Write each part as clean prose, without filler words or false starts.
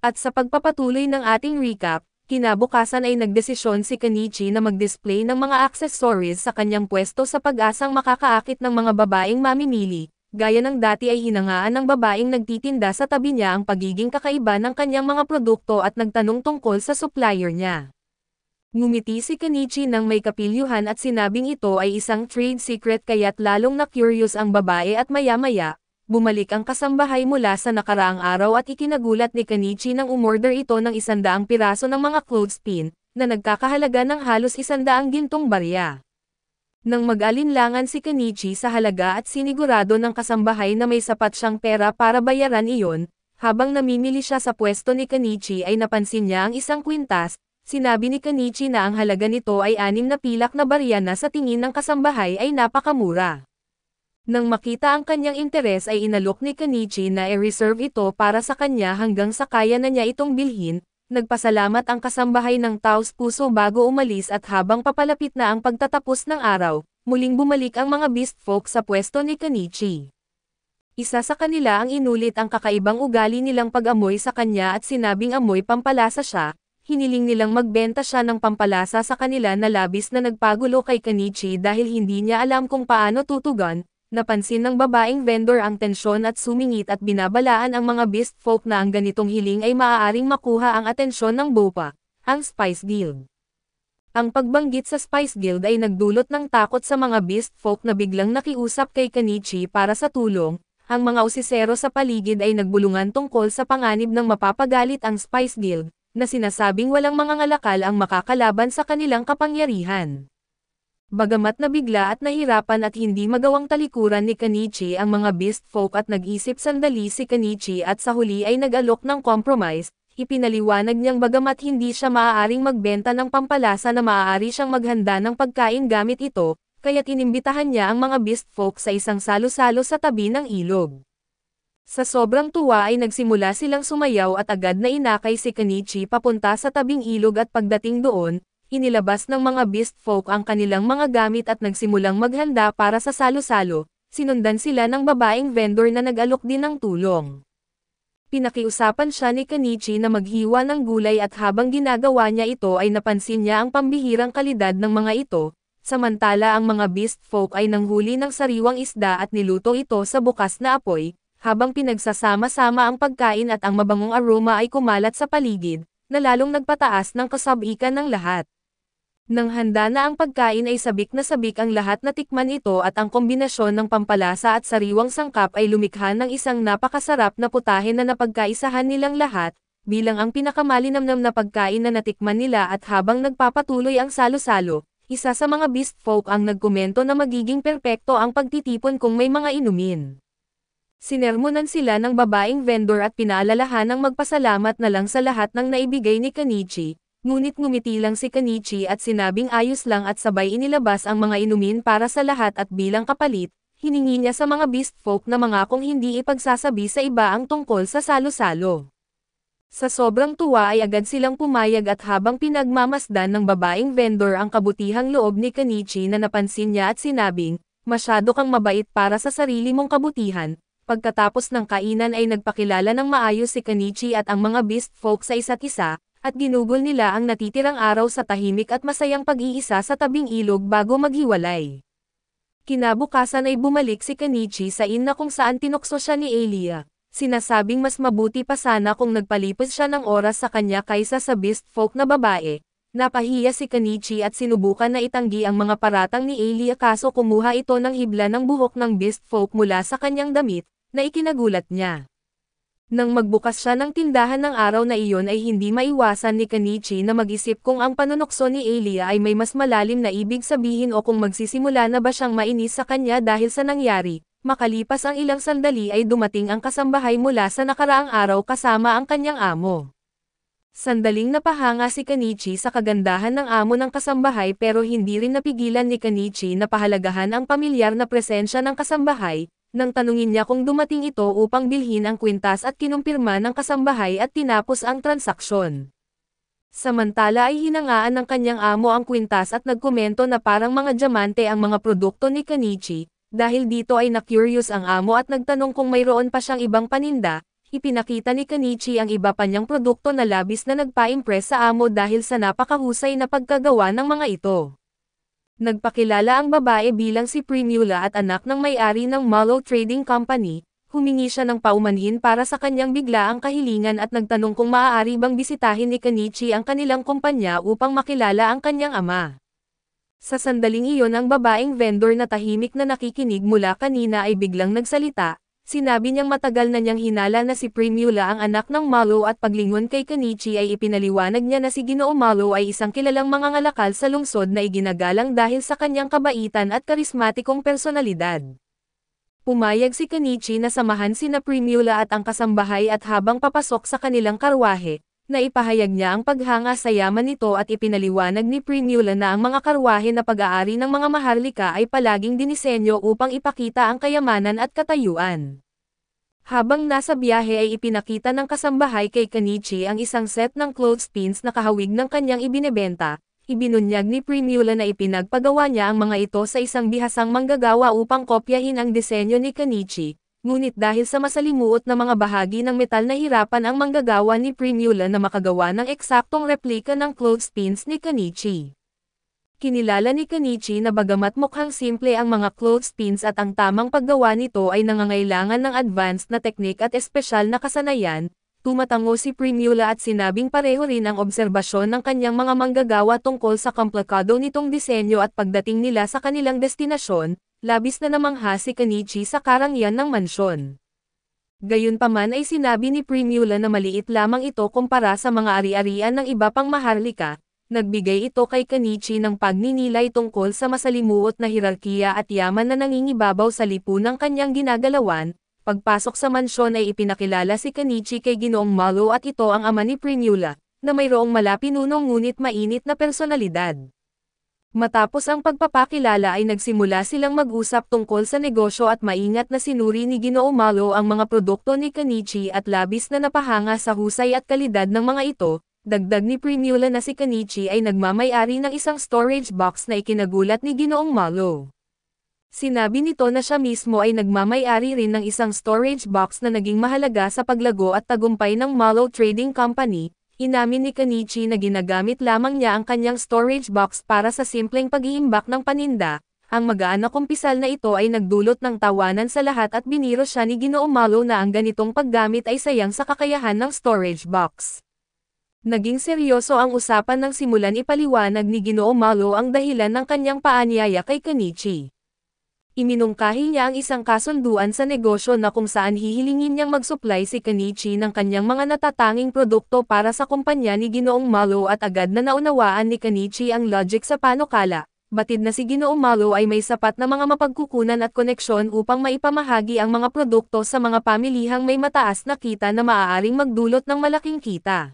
At sa pagpapatuloy ng ating recap, kinabukasan ay nagdesisyon si Kenichi na mag-display ng mga accessories sa kanyang pwesto sa pag-asang makakaakit ng mga babaeng mamimili. Gaya ng dati ay hinangaan ng babaeng nagtitinda sa tabi niya ang pagiging kakaiba ng kanyang mga produkto at nagtanong tungkol sa supplier niya. Ngumiti si Kenichi nang may kapilyuhan at sinabing ito ay isang trade secret kaya't lalong na-curious ang babae at maya-maya, bumalik ang kasambahay mula sa nakaraang araw at ikinagulat ni Kenichi nang umorder ito ng 100 piraso ng mga clothespin, na nagkakahalaga ng halos 100 gintong barya. Nang mag-alinlangan si Kenichi sa halaga at sinigurado ng kasambahay na may sapat siyang pera para bayaran iyon, habang namimili siya sa pwesto ni Kenichi ay napansin niya ang isang kwintas. Sinabi ni Kenichi na ang halaga nito ay 6 na pilak na barya na sa tingin ng kasambahay ay napakamura. Nang makita ang kanyang interes ay inalok ni Kenichi na i-reserve ito para sa kanya hanggang sa kaya na niya itong bilhin. Nagpasalamat ang kasambahay ng taos-puso bago umalis at habang papalapit na ang pagtatapos ng araw, muling bumalik ang mga beast folk sa pwesto ni Kenichi. Isa sa kanila ang inulit ang kakaibang ugali nilang pag-amoy sa kanya at sinabing amoy pampalasa siya. Hiniling nilang magbenta siya ng pampalasa sa kanila na labis na nagpagulo kay Kenichi dahil hindi niya alam kung paano tutugon. Napansin ng babaeng vendor ang tensyon at sumingit at binabalaan ang mga beast folk na ang ganitong hiling ay maaaring makuha ang atensyon ng BOPA, ang Spice Guild. Ang pagbanggit sa Spice Guild ay nagdulot ng takot sa mga beast folk na biglang nakiusap kay Kenichi para sa tulong. Ang mga usisero sa paligid ay nagbulungan tungkol sa panganib ng mapapagalit ang Spice Guild, na sinasabing walang mga ngalakal ang makakalaban sa kanilang kapangyarihan. Bagamat nabigla at nahirapan at hindi magawang talikuran ni Kenichi ang mga beast folk at nag-isip sandali si Kenichi at sa huli ay nag-alok ng compromise, ipinaliwanag niyang bagamat hindi siya maaaring magbenta ng pampalasa na maaari siyang maghanda ng pagkain gamit ito, kaya't inimbitahan niya ang mga beast folk sa isang salo-salo sa tabi ng ilog. Sa sobrang tuwa ay nagsimula silang sumayaw at agad na inakay si Kenichi papunta sa tabing ilog at pagdating doon, inilabas ng mga beast folk ang kanilang mga gamit at nagsimulang maghanda para sa salo-salo, sinundan sila ng babaeng vendor na nag-alok din ng tulong. Pinakiusapan siya ni Kenichi na maghiwa ng gulay at habang ginagawa niya ito ay napansin niya ang pambihirang kalidad ng mga ito, samantala ang mga beast folk ay nanghuli ng sariwang isda at niluto ito sa bukas na apoy, habang pinagsasama-sama ang pagkain at ang mabangong aroma ay kumalat sa paligid, na lalong nagpataas ng kasabikan ng lahat. Nang handa na ang pagkain ay sabik na sabik ang lahat na tikman ito at ang kombinasyon ng pampalasa at sariwang sangkap ay lumikha ng isang napakasarap na putahe na napagkaisahan nilang lahat, bilang ang pinakamalinamnam na pagkain na natikman nila at habang nagpapatuloy ang salo-salo, isa sa mga beast folk ang nagkomento na magiging perpekto ang pagtitipon kung may mga inumin. Sinermonan sila ng babaeng vendor at pinaalalahan ng magpasalamat na lang sa lahat ng naibigay ni Kenichi. Ngunit ngumiti lang si Kenichi at sinabing ayos lang at sabay inilabas ang mga inumin para sa lahat at bilang kapalit, hiningi niya sa mga beast folk na mangakong hindi ipagsasabi sa iba ang tungkol sa salo-salo. Sa sobrang tuwa ay agad silang pumayag at habang pinagmamasdan ng babaeng vendor ang kabutihang loob ni Kenichi na napansin niya at sinabing, masyado kang mabait para sa sarili mong kabutihan. Pagkatapos ng kainan ay nagpakilala ng maayos si Kenichi at ang mga beast folk sa isa't isa, at ginugol nila ang natitirang araw sa tahimik at masayang pag-iisa sa tabing ilog bago maghiwalay. Kinabukasan ay bumalik si Kenichi sa inn na kung saan tinukso siya ni Elia. Sinasabing mas mabuti pa sana kung nagpalipos siya ng oras sa kanya kaysa sa beast folk na babae. Napahiya si Kenichi at sinubukan na itanggi ang mga paratang ni Elia kaso kumuha ito ng hibla ng buhok ng beast folk mula sa kanyang damit, na ikinagulat niya. Nang magbukas siya ng tindahan ng araw na iyon ay hindi maiwasan ni Kenichi na mag-isip kung ang panunokso ni Elia ay may mas malalim na ibig sabihin o kung magsisimula na ba siyang mainis sa kanya dahil sa nangyari. Makalipas ang ilang sandali ay dumating ang kasambahay mula sa nakaraang araw kasama ang kanyang amo. Sandaling napahanga si Kenichi sa kagandahan ng amo ng kasambahay pero hindi rin napigilan ni Kenichi na pahalagahan ang pamilyar na presensya ng kasambahay. Nang tanungin niya kung dumating ito upang bilhin ang kwintas at kinumpirma ng kasambahay at tinapos ang transaksyon. Samantala ay hinangaan ng kanyang amo ang kwintas at nagkomento na parang mga diamante ang mga produkto ni Kenichi, dahil dito ay na-curious ang amo at nagtanong kung mayroon pa siyang ibang paninda, ipinakita ni Kenichi ang iba pa niyang produkto na labis na nagpa-impress sa amo dahil sa napakahusay na pagkagawa ng mga ito. Nagpakilala ang babae bilang si Primula at anak ng may-ari ng Mallow Trading Company, humingi siya ng paumanhin para sa kanyang biglaang kahilingan at nagtanong kung maaari bang bisitahin ni Kenichi ang kanilang kumpanya upang makilala ang kanyang ama. Sa sandaling iyon ang babaeng vendor na tahimik na nakikinig mula kanina ay biglang nagsalita. Sinabi niyang matagal na niyang hinala na si Primula ang anak ng Mallow at paglingon kay Kenichi ay ipinaliwanag niya na si Ginoong Mallow ay isang kilalang mangangalakal sa lungsod na iginagalang dahil sa kanyang kabaitan at karismatikong personalidad. Pumayag si Kenichi na samahan sina Primula at ang kasambahay at habang papasok sa kanilang karwahe, naipahayag niya ang paghanga sa yaman nito at ipinaliwanag ni Primula na ang mga karwahe na pag-aari ng mga maharlika ay palaging dinisenyo upang ipakita ang kayamanan at katayuan. Habang nasa biyahe ay ipinakita ng kasambahay kay Kenichi ang isang set ng clothespins na kahawig ng kanyang ibinebenta. Ibinunyag ni Primula na ipinagpagawa niya ang mga ito sa isang bihasang manggagawa upang kopyahin ang disenyo ni Kenichi. Ngunit dahil sa masalimuot na mga bahagi ng metal na hirapan ang manggagawa ni Primula na makagawa ng eksaktong replika ng clothespins ni Kenichi. Kinilala ni Kenichi na bagamat mukhang simple ang mga clothespins at ang tamang paggawa nito ay nangangailangan ng advanced na teknik at espesyal na kasanayan, tumatango si Primula at sinabing pareho rin ang obserbasyon ng kanyang mga manggagawa tungkol sa komplikado nitong disenyo at pagdating nila sa kanilang destinasyon, labis na namangha si Kenichi sa karangyaan ng mansyon. Gayunpaman ay sinabi ni Primula na maliit lamang ito kumpara sa mga ari-arian ng iba pang maharlika. Nagbigay ito kay Kenichi ng pagninilay tungkol sa masalimuot na hirarkiya at yaman na nangingibabaw sa lipunang kanyang ginagalawan. Pagpasok sa mansyon ay ipinakilala si Kenichi kay Ginoong Mallow at ito ang ama ni Primula, na mayroong malapinunong ngunit mainit na personalidad. Matapos ang pagpapakilala ay nagsimula silang mag-usap tungkol sa negosyo at maingat na sinuri ni Ginoong Mallow ang mga produkto ni Kenichi at labis na napahanga sa husay at kalidad ng mga ito. Dagdag ni Primula na si Kenichi ay nagmamay-ari ng isang storage box na ikinagulat ni Ginoong Mallow. Sinabi nito na siya mismo ay nagmamay-ari rin ng isang storage box na naging mahalaga sa paglago at tagumpay ng Mallow Trading Company. Inamin ni Kenichi na ginagamit lamang niya ang kanyang storage box para sa simpleng pag-iimbak ng paninda. Ang magaan na kumpisal na ito ay nagdulot ng tawanan sa lahat at biniro siya ni Ginoong Mallow na ang ganitong paggamit ay sayang sa kakayahan ng storage box. Naging seryoso ang usapan nang simulan ipaliwanag ni Ginoong Mallow ang dahilan ng kanyang paanyaya kay Kenichi. Iminungkahi niya ang isang kasunduan sa negosyo na kung saan hihilingin niyang mag-supply si Kenichi ng kanyang mga natatanging produkto para sa kumpanya ni Ginoong Mallow at agad na naunawaan ni Kenichi ang logic sa panukala. Batid na si Ginoong Mallow ay may sapat na mga mapagkukunan at koneksyon upang maipamahagi ang mga produkto sa mga pamilihang may mataas na kita na maaaring magdulot ng malaking kita.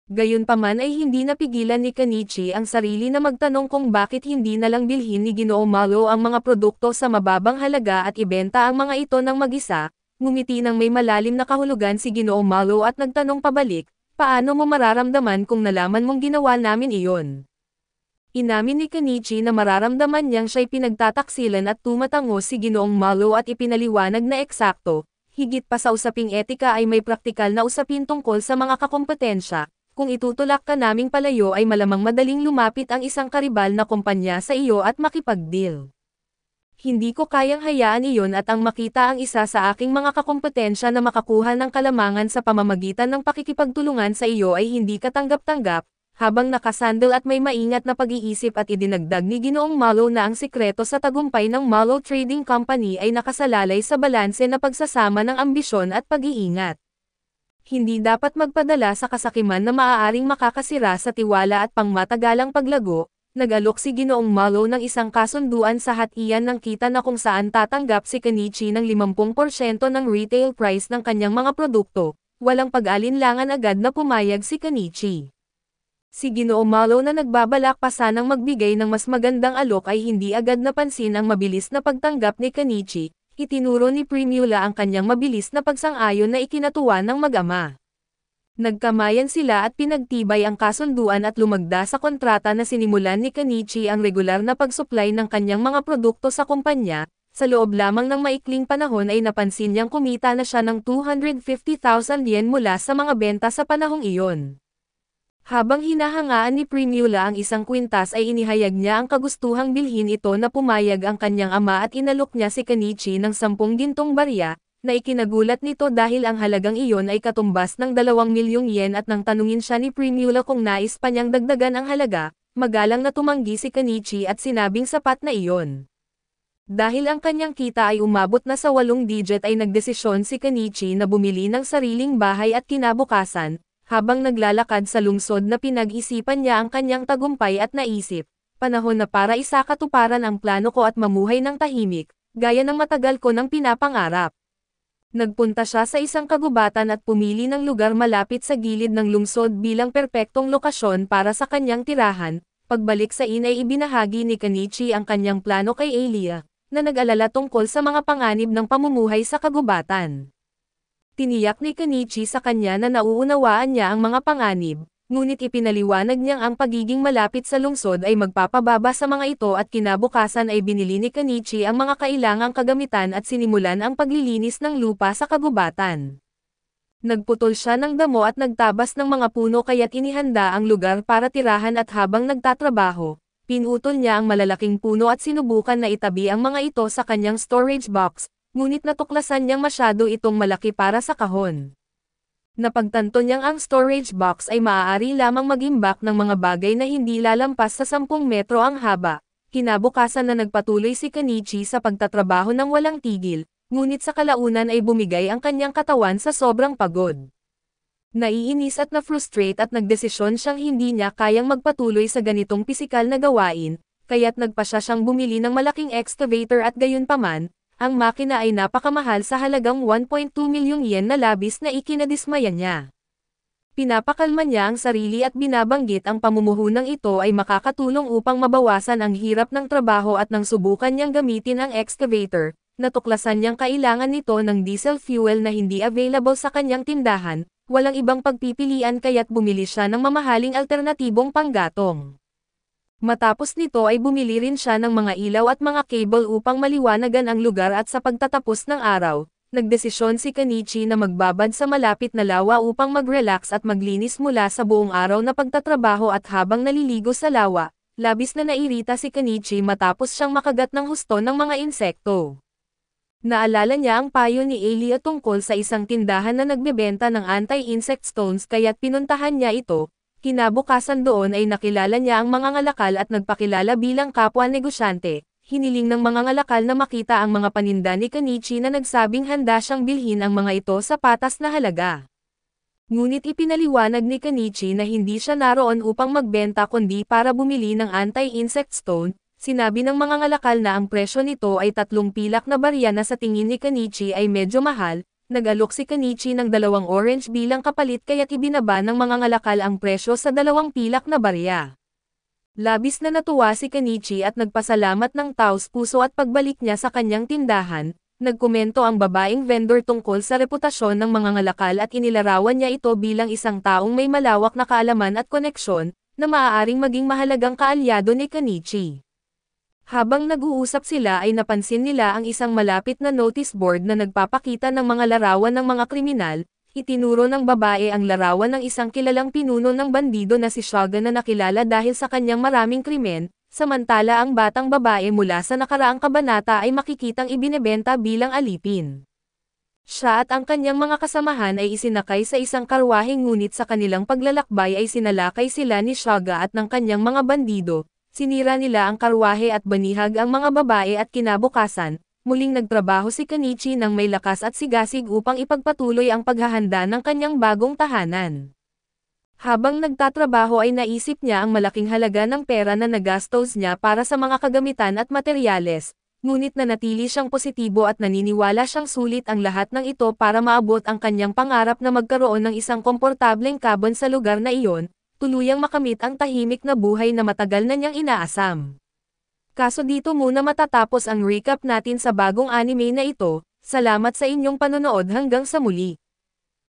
Gayunpaman ay hindi napigilan ni Kenichi ang sarili na magtanong kung bakit hindi na lang bilhin ni Ginoong Mallow ang mga produkto sa mababang halaga at ibenta ang mga ito ng mag-isa. Ngumiti ng may malalim na kahulugan si Ginoong Mallow at nagtanong pabalik, paano mo mararamdaman kung nalaman mong ginawa namin iyon? Inamin ni Kenichi na mararamdaman niyang siya'y pinagtataksilan at tumatango si Ginoong Mallow at ipinaliwanag na eksakto, higit pa sa usaping etika ay may praktikal na usapin tungkol sa mga kakompetensya. Kung itutulak ka naming palayo ay malamang madaling lumapit ang isang karibal na kumpanya sa iyo at makipag-deal. Hindi ko kayang hayaan iyon at ang makita ang isa sa aking mga kakompetensya na makakuha ng kalamangan sa pamamagitan ng pakikipagtulungan sa iyo ay hindi katanggap-tanggap, habang nakasandal at may maingat na pag-iisip at idinagdag ni Ginoong Mallow na ang sikreto sa tagumpay ng Mallow Trading Company ay nakasalalay sa balanse na pagsasama ng ambisyon at pag-iingat. Hindi dapat magpadala sa kasakiman na maaaring makakasira sa tiwala at pangmatagalang paglago. Nag-alok si Ginoong Mallow ng isang kasunduan sa hatian ng kita na kung saan tatanggap si Kenichi ng 50% ng retail price ng kanyang mga produkto. Walang pag-alinlangan agad na pumayag si Kenichi. Si Ginoong Mallow na nagbabalak pa sanang magbigay ng mas magandang alok ay hindi agad napansin ang mabilis na pagtanggap ni Kenichi. Itinuro ni Primula ang kanyang mabilis na pagsang-ayon na ikinatuwa ng mag-ama. Nagkamayan sila at pinagtibay ang kasunduan at lumagda sa kontrata na sinimulan ni Kenichi ang regular na pagsuplay ng kanyang mga produkto sa kumpanya. sa loob lamang ng maikling panahon ay napansin niyang kumita na siya ng 250,000 yen mula sa mga benta sa panahong iyon. Habang hinahangaan ni Primula ang isang kwintas ay inihayag niya ang kagustuhang bilhin ito na pumayag ang kanyang ama at inalok niya si Kenichi ng 10 gintong barya, na ikinagulat nito dahil ang halagang iyon ay katumbas ng 2 milyong yen at nang tanungin siya ni Primula kung nais pa niyang dagdagan ang halaga, magalang na tumanggi si Kenichi at sinabing sapat na iyon. Dahil ang kanyang kita ay umabot na sa 8 digit ay nagdesisyon si Kenichi na bumili ng sariling bahay at kinabukasan, habang naglalakad sa lungsod na pinag-isipan niya ang kanyang tagumpay at naisip, panahon na para isakatuparan ang plano ko at mamuhay ng tahimik, gaya ng matagal ko ng pinapangarap. Nagpunta siya sa isang kagubatan at pumili ng lugar malapit sa gilid ng lungsod bilang perpektong lokasyon para sa kanyang tirahan. Pagbalik sa ina ay ibinahagi ni Kenichi ang kanyang plano kay Elia, na nag-alala tungkol sa mga panganib ng pamumuhay sa kagubatan. Tiniyak ni Kenichi sa kanya na nauunawaan niya ang mga panganib, ngunit ipinaliwanag niyang ang pagiging malapit sa lungsod ay magpapababa sa mga ito at kinabukasan ay binili ni Kenichi ang mga kailangang kagamitan at sinimulan ang paglilinis ng lupa sa kagubatan. Nagputol siya ng damo at nagtabas ng mga puno kaya't inihanda ang lugar para tirahan at habang nagtatrabaho, pinutol niya ang malalaking puno at sinubukan na itabi ang mga ito sa kanyang storage box, ngunit natuklasan niyang masyado itong malaki para sa kahon. Napagtanto niyang ang storage box ay maaari lamang mag-imbak ng mga bagay na hindi lalampas sa 10 metro ang haba. Kinabukasan na nagpatuloy si Kenichi sa pagtatrabaho ng walang tigil, ngunit sa kalaunan ay bumigay ang kanyang katawan sa sobrang pagod. Naiinis at na-frustrate at nagdesisyon siyang hindi niya kayang magpatuloy sa ganitong pisikal na gawain, kaya't nagpasya siyang bumili ng malaking excavator at gayunpaman, ang makina ay napakamahal sa halagang 1.2 milyong yen na labis na ikinadismaya niya. Pinapakalma niya ang sarili at binabanggit ang pamumuhunang ito ay makakatulong upang mabawasan ang hirap ng trabaho at nang subukan niyang gamitin ang excavator, natuklasan niyang kailangan nito ng diesel fuel na hindi available sa kanyang tindahan, walang ibang pagpipilian kaya't bumili siya ng mamahaling alternatibong panggatong. Matapos nito ay bumili rin siya ng mga ilaw at mga cable upang maliwanagan ang lugar at sa pagtatapos ng araw, nagdesisyon si Kenichi na magbabad sa malapit na lawa upang mag-relax at maglinis mula sa buong araw na pagtatrabaho at habang naliligo sa lawa, labis na nairita si Kenichi matapos siyang makagat ng husto ng mga insekto. Naalala niya ang payo ni Elia tungkol sa isang tindahan na nagbebenta ng anti-insect stones kaya't pinuntahan niya ito. Kinabukasan doon ay nakilala niya ang mga ngalakal at nagpakilala bilang kapwa negosyante. Hiniling ng mga ngalakal na makita ang mga paninda ni Kenichi na nagsabing handa siyang bilhin ang mga ito sa patas na halaga. Ngunit ipinaliwanag ni Kenichi na hindi siya naroon upang magbenta kundi para bumili ng anti-insect stone. Sinabi ng mga ngalakal na ang presyo nito ay 3 pilak na barya na sa tingin ni Kenichi ay medyo mahal. Nag-alok si Kenichi ng 2 orange bilang kapalit kaya't ibinaba ng mga ngalakal ang presyo sa 2 pilak na barya. Labis na natuwa si Kenichi at nagpasalamat ng taos puso at pagbalik niya sa kanyang tindahan, nagkomento ang babaeng vendor tungkol sa reputasyon ng mga ngalakal at inilarawan niya ito bilang isang taong may malawak na kaalaman at koneksyon, na maaaring maging mahalagang kaalyado ni Kenichi. Habang nag-uusap sila ay napansin nila ang isang malapit na notice board na nagpapakita ng mga larawan ng mga kriminal. Itinuro ng babae ang larawan ng isang kilalang pinuno ng bandido na si Shogun na nakilala dahil sa kanyang maraming krimen, samantala ang batang babae mula sa nakaraang kabanata ay makikitang ibinebenta bilang alipin. Siya at ang kanyang mga kasamahan ay isinakay sa isang karwahe ngunit sa kanilang paglalakbay ay sinalakay sila ni Shogun at ng kanyang mga bandido. Sinira nila ang karwahe at banihag ang mga babae at kinabukasan, muling nagtrabaho si Kenichi ng may lakas at sigasig upang ipagpatuloy ang paghahanda ng kanyang bagong tahanan. Habang nagtatrabaho ay naisip niya ang malaking halaga ng pera na nagastos niya para sa mga kagamitan at materyales, ngunit nanatili siyang positibo at naniniwala siyang sulit ang lahat ng ito para maabot ang kanyang pangarap na magkaroon ng isang komportableng cabin sa lugar na iyon, tuluyang makamit ang tahimik na buhay na matagal na niyang inaasam. Kaso dito muna matatapos ang recap natin sa bagong anime na ito. Salamat sa inyong panonood hanggang sa muli.